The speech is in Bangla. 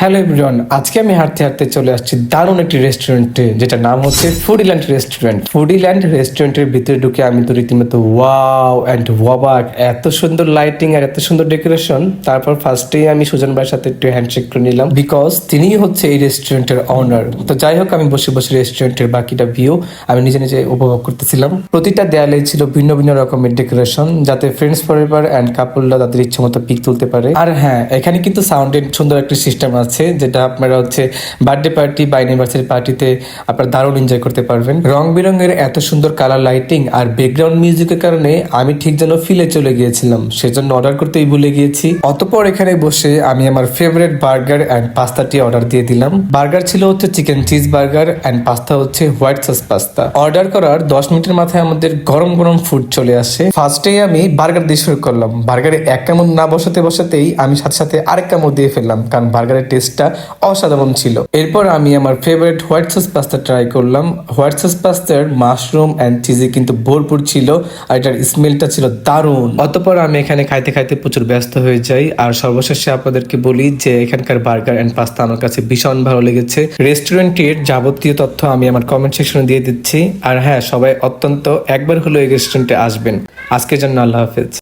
হ্যালো এভরিওয়ান, আজকে আমি হাঁটতে হাঁটতে চলে আসছি দারুণ একটি রেস্টুরেন্টে, যেটা নাম হচ্ছে ফুডিল্যান্ড রেস্টুরেন্ট। ফুডিল্যান্ড রেস্টুরেন্টের ভিতরে ঢুকে আমি তো রীতিমতো ওয়াও অ্যান্ড ওয়াবাক, এত সুন্দর লাইটিং আর এত সুন্দর ডেকোরেশন। তারপর ফার্স্টেই আমি সুজন ভাইয়ের সাথে একটু হ্যান্ডশেক করে নিলাম, বিকজ তিনিই হচ্ছে এই রেস্টুরেন্টের অনার। তো যাই হোক, আমি বসে বসে রেস্টুরেন্টের বাকিটা ভিউ আমি নিজে নিজে উপভোগ করতেছিলাম। প্রতিটা দেয়ালে ছিল ভিন্ন ভিন্ন রকমের ডেকোরেশন, যাতে ফ্রেন্ডস ফরএভার অ্যান্ড কাপলরা তাদের ইচ্ছে মতো পিক তুলতে পারে। আর হ্যাঁ, এখানে কিন্তু সাউন্ডের সুন্দর একটা সিস্টেম আছে, যেটা আপনারা হচ্ছে বার্থডে পার্টি বা অ্যানিভার্সারি পার্টিতে আপনারা দারুণ এনজয় করতে পারবেন। রং বেরঙের এত সুন্দর কালার লাইটিং আর ব্যাকগ্রাউন্ড মিউজিকের কারণে আমি ঠিক যেন ফিলে চলে গিয়েছিলাম, সেজন্য অর্ডার করতেই ভুলে গিয়েছি। অতঃপর এখানে বসে আমি আমার ফেভারিট বার্গার অ্যান্ড পাস্তাটি অর্ডার দিয়ে দিলাম। বার্গার ছিল হচ্ছে chicken cheese burger and pasta হচ্ছে হোয়াইট সস পাস্তা। অর্ডার করার 10 মিনিটের মাথায় আমাদের গরম গরম ফুড চলে আসে। ফার্স্টেই আমি বার্গার দিয়ে শুরু করলাম। বার্গারে এক কামড় না বসাতেই আমি সাথে সাথে আরেক কামড় দিয়ে ফেললাম, কারণ বার্গারের টেস্টটা অসাধারণ ছিল। এরপর আমি আমার favourite white sauce pasta try করলাম। হোয়াইট সস পাস্তার মাশরুম অ্যান্ড চিজে কিন্তু ভরপুর ছিল, আর এটার স্মেলটা ছিল দারুণ। অতঃপর আমি এখানে খাইতে খাইতে প্রচুর ব্যস্ত হয়ে যাই। আর সর্বশেষে আপনাদেরকে বলি যে এখানকার বার্গার অ্যান্ড পাস্তা আমার কাছে ভীষণ ভালো লেগেছে। রেস্টুরেন্টের যাবতীয় তথ্য আমি আমার কমেন্ট সেকশনে দিয়ে দিচ্ছি। আর হ্যাঁ, সবাই অত্যন্ত একবার হলো এই রেস্টুরেন্টে আসবেন। আজকের জন্য আল্লাহ হাফেজ।